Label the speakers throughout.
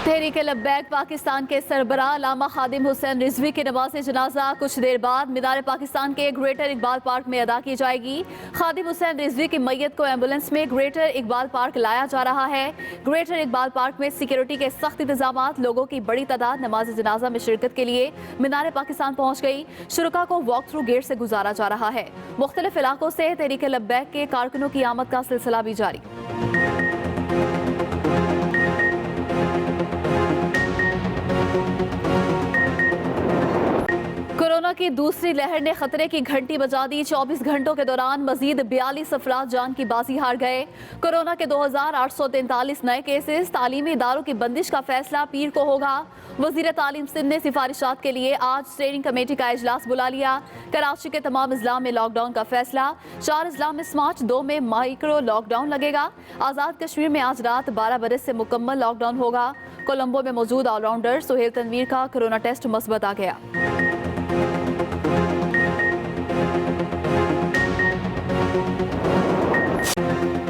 Speaker 1: تحریک لبیک پاکستان کے سربراہ علامہ خادم حسین رضوی کی نماز جنازہ کچھ دیر بعد مینار پاکستان کے گریٹر اقبال پارک میں ادا کی جائے گی۔ خادم حسین رضوی کی میت کو ایمبولنس میں گریٹر اقبال پارک لایا جا رہا ہے۔ گریٹر اقبال پارک میں سیکیورٹی کے سخت انتظامات، لوگوں کی بڑی تعداد نماز جنازہ میں شرکت کے لیے مینار پاکستان پہنچ گئی۔ شرکاء کو واک تھرو گیٹ سے گزارا جا رہا ہے۔ مختلف علاقوں سے تحریک لبیک کے کارکنوں کی آمد کا سلسلہ بھی جاری۔ کورونا کی دوسری لہر نے خطرے کی گھنٹی بجا دی۔ 24 گھنٹوں کے دوران مزید 42 افراد جان کی بازی ہار گئے۔ کورونا کے 2843 نئے کیسز۔ تعلیمی اداروں کی بندش کا فیصلہ پیر کو ہوگا۔ وزیر تعلیم سندھ نے سفارشات کے لیے آج اسٹیئرنگ کمیٹی کا اجلاس بلا لیا۔ کراچی کے تمام اضلاع میں لاک ڈاؤن کا فیصلہ۔ 4 اضلاع میں مارچ 2 میں مائکرو لاک ڈاؤن لگے گا۔ آزاد کشمیر میں آج رات 12 بجے سے مکمل لاک ڈاؤن ہوگا۔ کولمبو میں موجود آل راؤنڈر سہیل تنویر کا کورونا ٹیسٹ مثبت آ گیا۔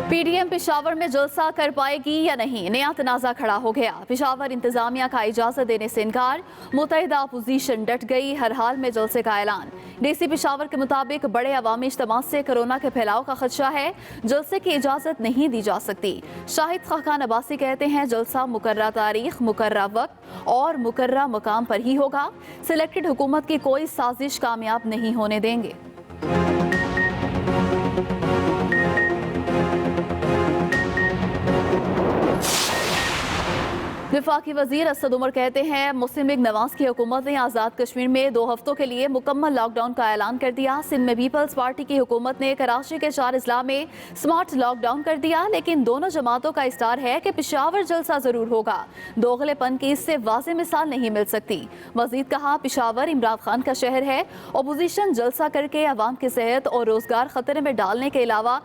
Speaker 1: پی ڈی ایم پشاور میں جلسہ کر پائے گی یا نہیں، نیا تنازع کھڑا ہو گیا۔ پشاور انتظامیہ کا اجازت دینے سے انکار، متحدہ اپوزیشن ڈٹ گئی، ہر حال میں جلسے کا اعلان۔ ڈی سی پشاور کے مطابق بڑے عوامی اجتماع سے کورونا کے پھیلاؤ کا خدشہ ہے، جلسے کی اجازت نہیں دی جا سکتی۔ شاہد خاقان عباسی کہتے ہیں جلسہ مقررہ تاریخ، مقررہ وقت اور مقررہ مقام پر ہی ہوگا۔ سلیکٹڈ حکومت کی کوئی سازش کامیاب نہیں ہونے دیں گے۔ وفاقی وزیر اسد عمر کہتے ہیں مسلم لیگ نواز کی حکومت نے آزاد کشمیر میں 2 ہفتوں کے لیے مکمل لاک ڈاؤن کا اعلان کر دیا۔ سندھ میں پیپلز پارٹی کی حکومت نے کراچی کے 4 اضلاع میں سمارٹ لاک ڈاؤن کر دیا، لیکن دونوں جماعتوں کا اصرار ہے کہ پشاور جلسہ ضرور ہوگا۔ دوغلے پن کی اس سے واضح مثال نہیں مل سکتی۔ مزید کہا پشاور عمران خان کا شہر ہے، اپوزیشن جلسہ کر کے عوام کی صحت اور روزگار خطرے میں ڈالنے کے علاوہ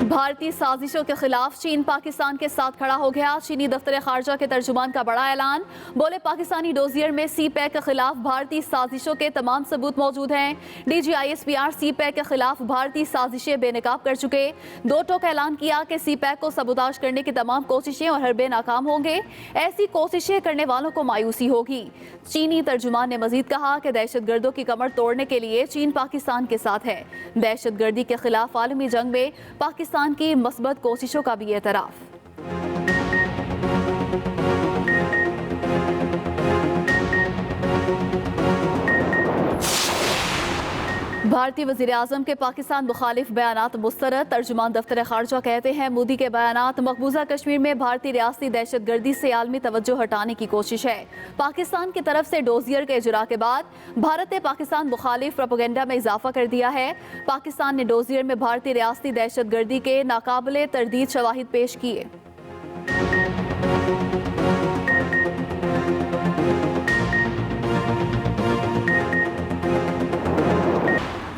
Speaker 1: بھارتی سازشوں کے خلاف چین پاکستان کے ساتھ کھڑا ہو گیا۔ چینی دفتر خارجہ کے ترجمان کا بڑا اعلان، بولے پاکستانی ڈوزیر میں سی پیک کے خلاف بھارتی سازشوں کے تمام ثبوت موجود ہیں۔ D G I S P R سی پیک کے خلاف بھارتی سازشیں بے نقاب کر چکے۔ 2 ٹوک اعلان کیا کہ سی پیک کو سبوتاژ کرنے کی تمام کوششیں اور حربے ناکام ہوں گے، ایسی کوششیں کرنے والوں کو مایوسی ہوگی۔ چینی ترجمان نے مزید کہا کہ دہشت گردوں کی کمر توڑنے کے لیے چین پاکستان کے ساتھ ہے۔ دہشت گردی کے خلاف عالمی جنگ میں پاکستان کی مثبت کوششوں کا بھی اعتراف۔ بھارتی وزیر اعظم کے پاکستان مخالف بیانات مسترد۔ ترجمان دفتر خارجہ کہتے ہیں مودی کے بیانات مقبوضہ کشمیر میں بھارتی ریاستی دہشت گردی سے عالمی توجہ ہٹانے کی کوشش ہے۔ پاکستان کی طرف سے ڈوزیر کے اجرا کے بعد بھارت نے پاکستان مخالف پروپیگنڈا میں اضافہ کر دیا ہے۔ پاکستان نے ڈوزیر میں بھارتی ریاستی دہشت گردی کے ناقابل تردید شواہد پیش کیے۔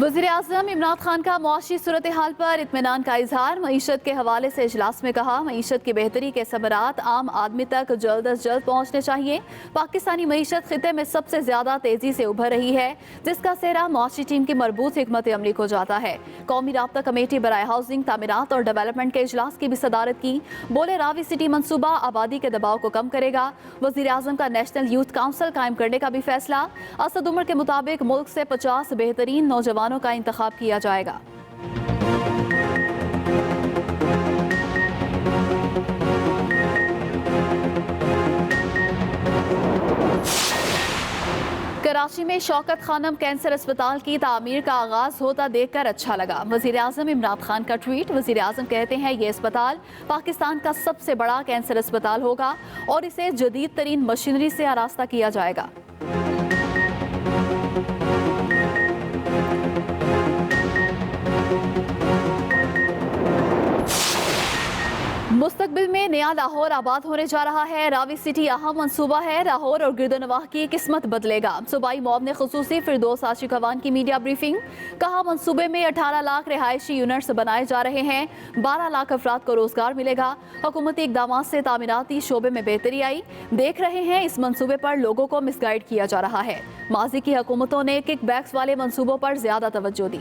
Speaker 1: وزیر اعظم عمران خان کا معاشی صورتحال پر اطمینان کا اظہار۔ معیشت کے حوالے سے اجلاس میں کہا معیشت کی بہتری کے ثمرات عام آدمی تک جلد از جلد پہنچنے چاہیے۔ پاکستانی معیشت خطے میں سب سے زیادہ تیزی سے ابھر رہی ہے، جس کا سہرا معاشی ٹیم کی مربوط حکمت عملی کو جاتا ہے۔ قومی رابطہ کمیٹی برائے ہاؤسنگ، تعمیرات اور ڈیولپمنٹ کے اجلاس کی بھی صدارت کی۔ بولے راوی سٹی منصوبہ آبادی کے دباؤ کو کم کرے گا۔ وزیر اعظم کا نیشنل یوتھ کونسل قائم کرنے کا بھی فیصلہ۔ اسد عمر کے مطابق ملک سے 50 بہترین نوجوانوں کا انتخاب کیا جائے گا۔ کراچی میں شوکت خانم کینسر اسپتال کی تعمیر کا آغاز ہوتا دیکھ کر اچھا لگا۔ وزیر اعظم عمران خان کا ٹویٹ۔ وزیر اعظم کہتے ہیں یہ اسپتال پاکستان کا سب سے بڑا کینسر اسپتال ہوگا اور اسے جدید ترین مشینری سے آراستہ کیا جائے گا۔ مستقبل میں نیا لاہور آباد ہونے جا رہا ہے۔ راوی سٹی اہم منصوبہ ہے۔ لاہور اور گرد و نواح کی قسمت بدلے گا۔ صوبائی موب نے خصوصی فردوس عاشق خوان کی میڈیا بریفنگ۔ کہا منصوبے میں 18 لاکھ رہائشی یونٹس بنائے جا رہے ہیں، 12 لاکھ افراد کو روزگار ملے گا۔ حکومتی اقدامات سے تعمیراتی شعبے میں بہتری آئی۔ دیکھ رہے ہیں اس منصوبے پر لوگوں کو مس گائیڈ کیا جا رہا ہے۔ ماضی کی حکومتوں نے کک بیکس والے منصوبوں پر زیادہ توجہ دی۔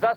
Speaker 2: 10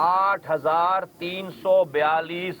Speaker 2: 8,342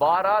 Speaker 2: 12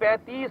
Speaker 2: 35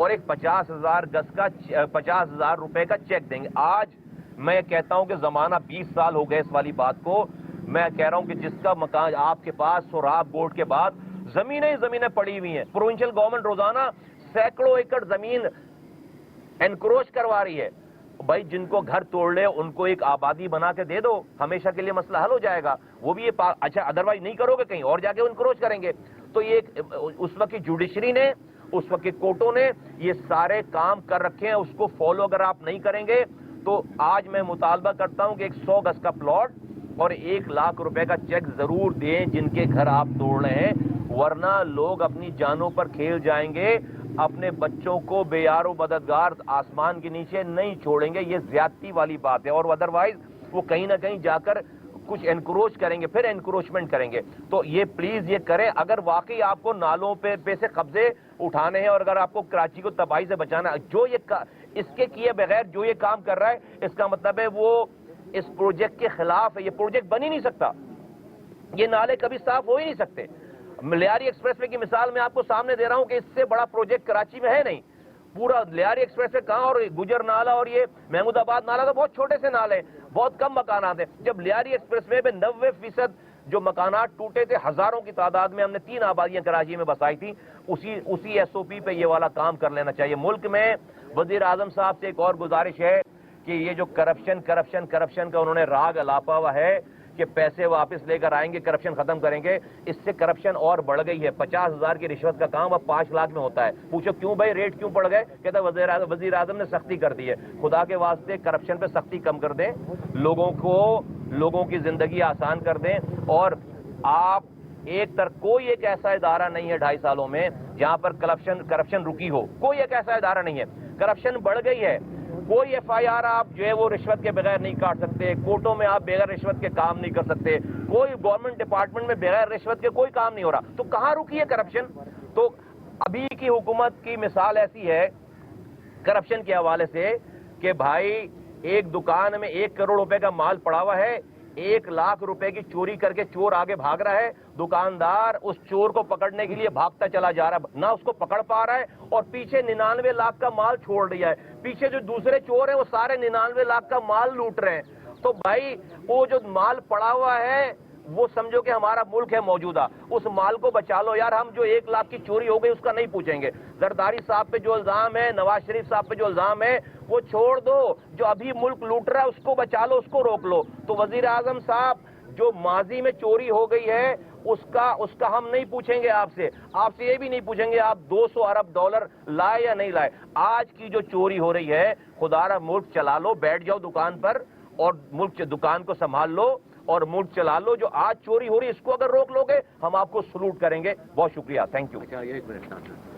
Speaker 2: اور ایک 50,000 گز کا 50,000 روپے کا چیک دیں گے. آج میں کہتا ہوں کہ زمانہ 20 سال ہو گئے اس والی بات کو. میں کہہ رہا ہوں کہ جس کا مکان آپ کے پاس سوراب بورڈ کے بعد زمینیں پڑی ہوئی ہیں. پروونشل گورنمنٹ روزانہ سینکڑوں ایکڑ زمین انکروچ کروا رہی ہے. بھائی جن کو گھر توڑ لے ان کو ایک آبادی بنا کے دے دو, ہمیشہ کے لیے مسئلہ حل ہو جائے گا. وہ بھی یہ اچھا ادروائز نہیں کرو گے کہیں اور جا کے انکروچ کریں گے. تو یہ اس وقت کی جوڈیشری نے, اس وقت کی کورٹوں نے یہ سارے کام کر رکھے ہیں. اس کو فالو اگر آپ نہیں کریں گے تو آج میں مطالبہ کرتا ہوں کہ ایک 100 گز کا پلاٹ اور 1 لاکھ روپے کا چیک ضرور دیں جن کے گھر آپ توڑ رہے ہیں, ورنہ لوگ اپنی جانوں پر کھیل جائیں گے. اپنے بچوں کو بے یار و مددگار آسمان کے نیچے نہیں چھوڑیں گے. یہ زیادتی والی بات ہے. اور ادروائز وہ کہیں نہ کہیں جا کر کچھ انکروچ کریں گے, پھر انکروچمنٹ کریں گے. تو یہ پلیز یہ کریں. اگر واقعی آپ کو نالوں پہ سے قبضے اٹھانے ہیں اور اگر آپ کو کراچی کو تباہی سے بچانا, جو یہ اس کے کیے بغیر جو یہ کام کر رہا ہے اس کا مطلب ہے وہ اس پروجیکٹ کے خلاف ہے. یہ پروجیکٹ بن ہی نہیں سکتا. یہ نالے کبھی صاف ہو ہی نہیں سکتے. لیاری ایکسپریس وے کی مثال میں آپ کو سامنے دے رہا ہوں کہ اس سے بڑا پروجیکٹ کراچی میں ہے نہیں. پورا لیاری ایکسپریس وے کہاں, اور گجر نالا اور یہ محمود آباد نالا تو بہت چھوٹے سے نالے ہیں, بہت کم مکانات ہیں. جب لیاری ایکسپریس وے پہ 90% جو مکانات ٹوٹے تھے, ہزاروں کی تعداد میں ہم نے 3 آبادیاں کراچی میں بسائی تھی, اسی ایس او پی پہ یہ والا کام کر لینا چاہیے. ملک میں وزیر اعظم صاحب سے ایک اور گزارش ہے کہ یہ جو کرپشن کا انہوں نے راگ الاپا ہوا ہے کہ پیسے واپس لے کر آئیں گے, کرپشن ختم کریں گے, اس سے کرپشن اور بڑھ گئی ہے. 50,000 کی رشوت کا کام اب 5 لاکھ میں ہوتا ہے. پوچھو کیوں بھائی, ریٹ کیوں بڑھ گئے؟ کہتا ہے وزیر اعظم نے سختی کر دی ہے. خدا کے واسطے کرپشن پہ سختی کم کر دیں, لوگوں کی زندگی آسان کر دیں. اور آپ کوئی ایک ایسا ادارہ نہیں ہے 2.5 سالوں میں جہاں پر کرپشن رکی ہو. کوئی ایک ایسا ادارہ نہیں ہے. کرپشن بڑھ گئی ہے. کوئی ایف آئی آر آپ جو ہے وہ رشوت کے بغیر نہیں کاٹ سکتے, کورٹوں میں آپ بغیر رشوت کے کام نہیں کر سکتے, کوئی گورنمنٹ ڈپارٹمنٹ میں بغیر رشوت کے کوئی کام نہیں ہو رہا. تو کہاں رکی ہے کرپشن؟ تو ابھی کی حکومت کی مثال ایسی ہے کرپشن کے حوالے سے کہ بھائی ایک دکان میں 1 کروڑ روپے کا مال پڑا ہوا ہے, 1 لاکھ روپے کی چوری کر کے چور آگے بھاگ رہا ہے. دکاندار اس چور کو پکڑنے کے لیے بھاگتا چلا جا رہا ہے, نہ اس کو پکڑ پا رہا ہے, اور پیچھے 99 لاکھ کا مال چھوڑ دیا ہے. پیچھے جو دوسرے چور ہیں وہ سارے 99 لاکھ کا مال لوٹ رہے ہیں. تو بھائی وہ جو مال پڑا ہوا ہے وہ سمجھو کہ ہمارا ملک ہے موجودہ, اس مال کو بچا لو یار. ہم جو 1 لاکھ کی چوری ہو گئی اس کا نہیں پوچھیں گے. زرداری صاحب پہ جو الزام ہے, نواز شریف صاحب پہ جو الزام ہے وہ چھوڑ دو. جو ابھی ملک لوٹ رہا ہے اس کو بچا لو, اس کو روک لو. تو وزیر اعظم صاحب جو ماضی میں چوری ہو گئی ہے اس کا ہم نہیں پوچھیں گے آپ سے یہ بھی نہیں پوچھیں گے آپ 200 ارب ڈالر لائے یا نہیں لائے. آج کی جو چوری ہو رہی ہے, خدا را ملک چلا لو, بیٹھ جاؤ دکان پر اور ملک دکان کو سنبھال لو اور ملک چلا لو. جو آج چوری ہو رہی ہے اس کو اگر روک لو گے ہم آپ کو سلوٹ کریں گے. بہت شکریہ, تھینک یو.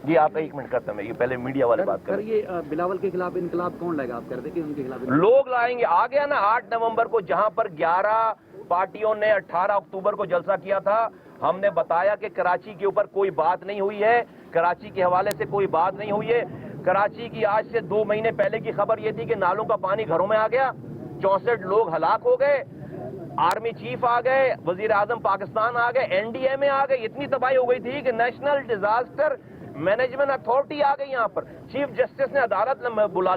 Speaker 2: جی آپ 1 منٹ کرتے ہیں, یہ پہلے میڈیا والے بات کریں.
Speaker 3: یہ بلاول کے خلاف انقلاب کون لائے گا؟ آپ کر دیں کہ ان کے خلاف
Speaker 2: لوگ لائیں گے. آ گیا نا 8 نومبر کو, جہاں پر 11 پارٹیوں نے 18 اکتوبر کو جلسہ کیا تھا. ہم نے بتایا کہ کراچی کے اوپر کوئی بات نہیں ہوئی ہے, کراچی کے حوالے سے کوئی بات نہیں ہوئی ہے. کراچی کی آج سے 2 مہینے پہلے کی خبر یہ تھی کہ نالوں کا پانی گھروں میں آ گیا, 64 لوگ ہلاک ہو گئے, آرمی چیف آ گئے, وزیر اعظم پاکستان آ گئے, این ڈی اے میں آ گئے. اتنی تباہی ہو گئی تھی کہ نیشنل ڈیزاسٹر مینجمنٹ اتھارٹی آ گئی یہاں پر. چیف جسٹس نے عدالت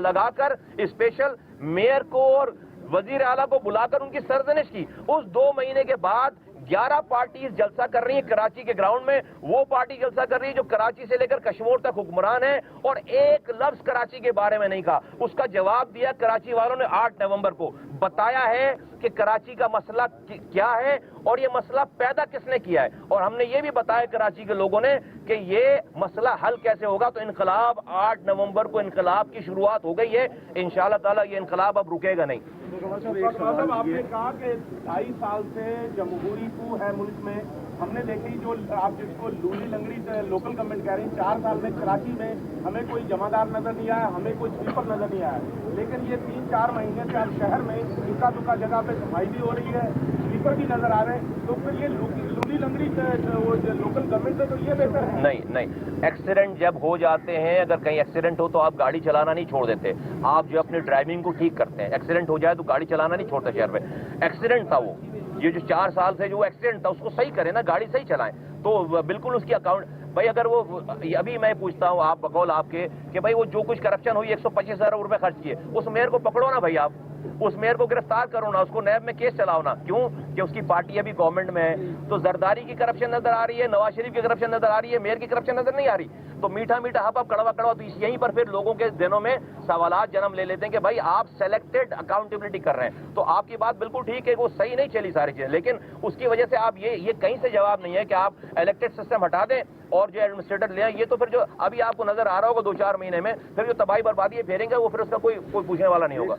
Speaker 2: لگا کر اسپیشل میئر کو اور وزیر اعلیٰ کو بلا کر ان کی سرزنش کی. اس 2 مہینے کے بعد 11 پارٹیز جلسہ کر رہی ہیں کراچی کے گراؤنڈ میں. وہ پارٹی جلسہ کر رہی ہے جو کراچی سے لے کر کشمور تک حکمران ہے, اور ایک لفظ کراچی کے بارے میں نہیں کہا. اس کا جواب دیا کراچی والوں نے 8 نومبر کو. بتایا ہے کہ کراچی کا مسئلہ کیا ہے اور یہ مسئلہ پیدا کس نے کیا ہے, اور ہم نے یہ بھی بتایا کراچی کے لوگوں نے کہ یہ مسئلہ حل کیسے ہوگا. تو انقلاب 8 نومبر کو انقلاب کی شروعات ہو گئی ہے. انشاءاللہ تعالی یہ انقلاب اب رکے گا نہیں.
Speaker 4: صاحب آپ نے کہا کہ 2.5 سال سے جمہوری کو ہے ملک میں. ہم نے دیکھی جو آپ جس کو لولی لنگڑی لوکل گورنمنٹ کہہ رہی ہیں, 4 سال میں کراچی میں ہمیں کوئی جمعدار نظر نہیں آیا, ہمیں کوئی سویپر نظر نہیں آیا. لیکن یہ 3-4 مہینے سے اب شہر میں اکا دکا جگہ پہ صفائی بھی ہو رہی ہے, سویپر بھی نظر آ رہے ہیں. تو پھر یہ لولی لنگڑی لوکل گورنمنٹ سے تو یہ بہتر ہے.
Speaker 2: نہیں, ایکسیڈنٹ جب ہو جاتے ہیں, اگر کہیں ایکسیڈنٹ ہو تو آپ گاڑی چلانا نہیں چھوڑ دیتے, آپ جو اپنی ڈرائیونگ کو ٹھیک کرتے ہیں. ایکسیڈنٹ ہو جائے تو گاڑی چلانا نہیں چھوڑتے شہر میں. ایکسیڈنٹ تھا یہ جو 4 سال سے جو ایکسیڈنٹ تھا اس کو صحیح کریں نا, گاڑی صحیح چلائیں. تو بالکل اس کی اکاؤنٹ بھائی اگر وہ ابھی میں پوچھتا ہوں آپ بقول آپ کے کہ بھائی وہ جو کچھ کرپشن ہوئی 125,000 روپے خرچ کیے, اس میئر کو پکڑو نا بھائی, آپ اس میئر کو گرفتار کرو نا, اس کو نیب میں کیس چلاؤ نا. کیوں کہ اس کی پارٹی ابھی گورنمنٹ میں ہے. تو زرداری کی کرپشن نظر آ رہی ہے, نواز شریف کی کرپشن نظر آ رہی ہے, میئر کی کرپشن نظر نہیں آ رہی. تو میٹھا میٹھا ہپ کڑوا کڑوا, تو یہیں پر پھر لوگوں کے دنوں میں سوالات جنم لے لیتے ہیں کہ بھائی آپ سلیکٹڈ اکاؤنٹیبلٹی کر رہے ہیں. تو آپ کی بات بالکل ٹھیک ہے, وہ صحیح نہیں چلی ساری چیزیں, لیکن اس کی وجہ سے آپ یہ کہیں سے جواب نہیں ہے کہ آپ الیکٹڈ سسٹم ہٹا دیں اور جو ایڈمنسٹریٹر لے آئیں. یہ تو پھر جو ابھی آپ کو نظر آ رہا ہوگا 2-4 مہینے میں, پھر جو تباہی بربادی پھیریں گے وہ پھر اس کا کوئی پوچھنے والا نہیں ہوگا.